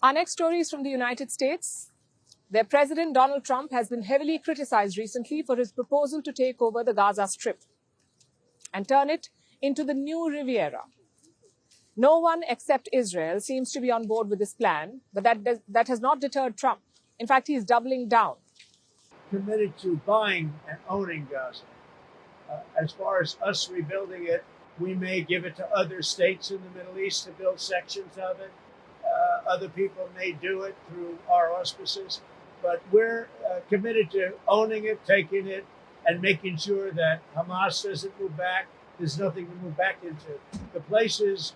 Our next story is from the United States. Their president, Donald Trump, has been heavily criticized recently for his proposal to take over the Gaza Strip and turn it into the new Riviera. No one except Israel seems to be on board with this plan, but that has not deterred Trump. In fact, he is doubling down. Committed to buying and owning Gaza. As far as us rebuilding it, we may give it to other states in the Middle East to build sections of it. Other people may do it through our auspices, but we're committed to owning it, taking it, and making sure that Hamas doesn't move back. There's nothing to move back into. The place is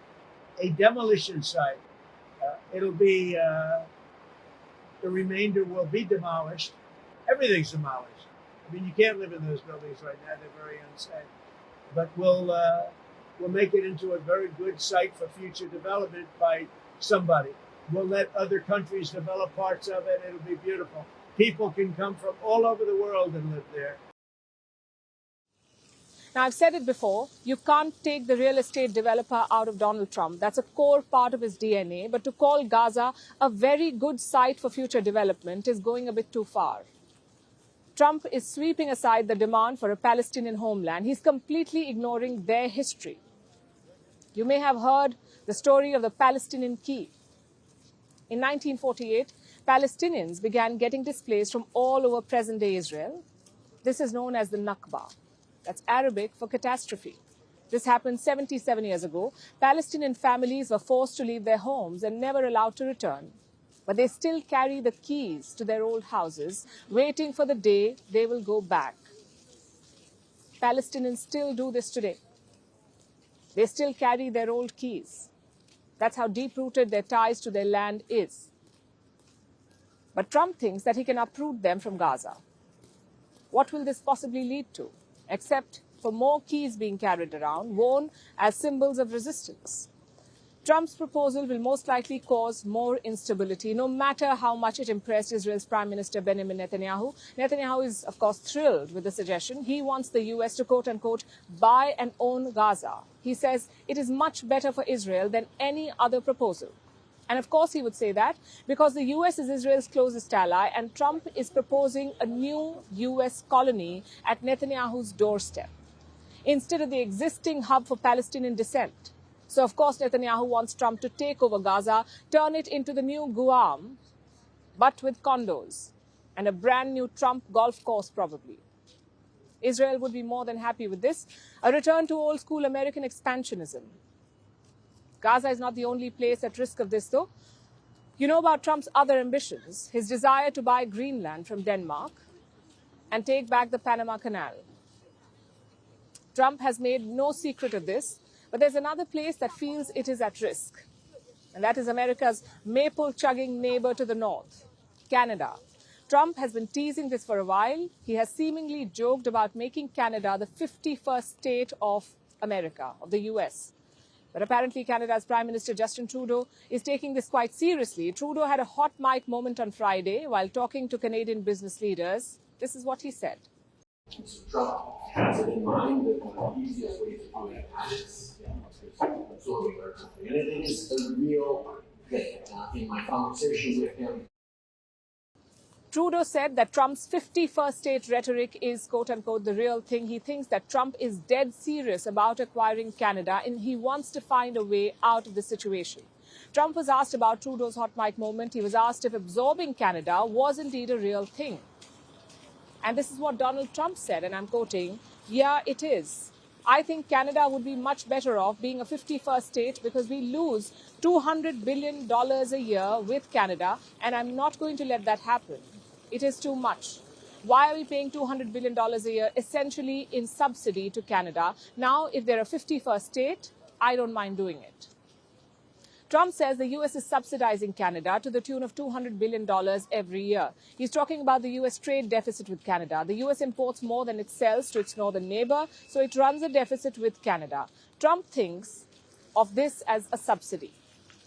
a demolition site. It'll be, the remainder will be demolished. Everything's demolished. I mean, you can't live in those buildings right now. They're very unsafe. But we'll make it into a very good site for future development by somebody. We'll let other countries develop parts of it. It'll be beautiful. People can come from all over the world and live there. Now, I've said it before, you can't take the real estate developer out of Donald Trump. That's a core part of his DNA. But to call Gaza a very good site for future development is going a bit too far. Trump is sweeping aside the demand for a Palestinian homeland. He's completely ignoring their history. You may have heard the story of the Palestinian Key. In 1948, Palestinians began getting displaced from all over present-day Israel. This is known as the Nakba. That's Arabic for catastrophe. This happened 77 years ago. Palestinian families were forced to leave their homes and never allowed to return. But they still carry the keys to their old houses, waiting for the day they will go back. Palestinians still do this today. They still carry their old keys. That's how deep-rooted their ties to their land is. But Trump thinks that he can uproot them from Gaza. What will this possibly lead to? Except for more keys being carried around, worn as symbols of resistance. Trump's proposal will most likely cause more instability, no matter how much it impressed Israel's Prime Minister Benjamin Netanyahu. Netanyahu is, of course, thrilled with the suggestion. He wants the U.S. to, quote-unquote, buy and own Gaza. He says it is much better for Israel than any other proposal. And, of course, he would say that because the U.S. is Israel's closest ally, and Trump is proposing a new U.S. colony at Netanyahu's doorstep, instead of the existing hub for Palestinian descent. So, of course, Netanyahu wants Trump to take over Gaza, turn it into the new Guam, but with condos and a brand new Trump golf course, probably. Israel would be more than happy with this, a return to old-school American expansionism. Gaza is not the only place at risk of this, though. You know about Trump's other ambitions, his desire to buy Greenland from Denmark and take back the Panama Canal. Trump has made no secret of this. But there's another place that feels it is at risk, and that is America's maple-chugging neighbor to the north, Canada. Trump has been teasing this for a while. He has seemingly joked about making Canada the 51st state of America, of the U.S. But apparently Canada's Prime Minister Justin Trudeau is taking this quite seriously. Trudeau had a hot mic moment on Friday while talking to Canadian business leaders. This is what he said. Mr. Trump has it in mind that one of the easiest ways to do it is absorbing our country. And it is a real thing. In my conversation with him, Trudeau said that Trump's 51st state rhetoric is, quote-unquote, the real thing. He thinks that Trump is dead serious about acquiring Canada, and he wants to find a way out of the situation. Trump was asked about Trudeau's hot mic moment. He was asked if absorbing Canada was indeed a real thing. And this is what Donald Trump said, and I'm quoting, "Yeah, it is. I think Canada would be much better off being a 51st state because we lose $200 billion a year with Canada, and I'm not going to let that happen. It is too much. Why are we paying $200 billion a year essentially in subsidy to Canada? Now, if they're a 51st state, I don't mind doing it." Trump says the U.S. is subsidizing Canada to the tune of $200 billion every year. He's talking about the U.S. trade deficit with Canada. The U.S. imports more than it sells to its northern neighbor, so it runs a deficit with Canada. Trump thinks of this as a subsidy,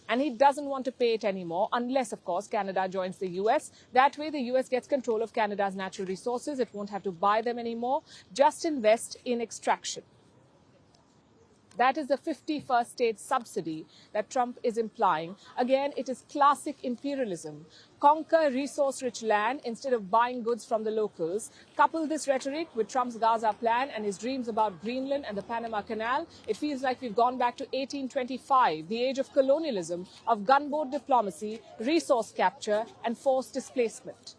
and he doesn't want to pay it anymore unless, of course, Canada joins the U.S. That way, the U.S. gets control of Canada's natural resources. It won't have to buy them anymore. Just invest in extraction. That is the 51st state subsidy that Trump is implying. Again, it is classic imperialism. Conquer resource-rich land instead of buying goods from the locals. Couple this rhetoric with Trump's Gaza plan and his dreams about Greenland and the Panama Canal. It feels like we've gone back to 1825, the age of colonialism, of gunboat diplomacy, resource capture, and forced displacement.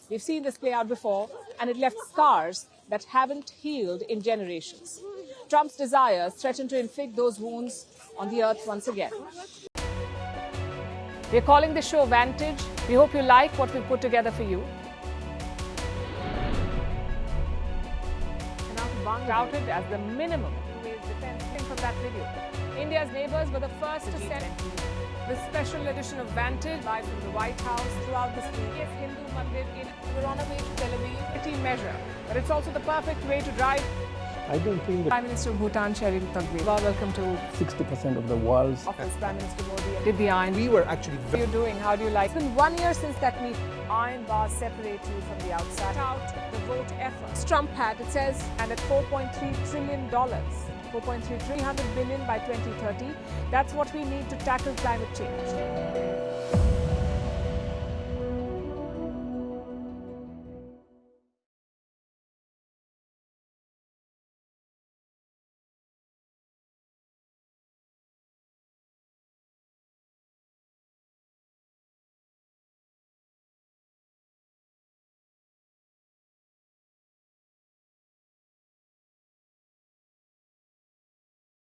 We've seen this play out before, and it left scars that haven't healed in generations. Trump's desires threaten to inflict those wounds on the earth once again. We're calling this show Vantage. We hope you like what we've put together for you. Touted as the minimum defense from that video. India's neighbors were the first to send the special edition of Vantage live from the White House throughout this week. Yes, Hindu Mandir in we're on our way to Tel Aviv. Pretty measure, but it's also the perfect way to drive. I don't think that Prime Minister of Bhutan, Sherin Thagbir. Welcome to 60% of the world's office. Prime Minister Modi did the iron. we were actually How are you doing? How do you like? It's been 1 year since that meeting. Iron bars separate you from the outside. Out the vote effort. Trump had, it says, and at $4.3 trillion. 4.3 300 billion by 2030. That's what we need to tackle climate change.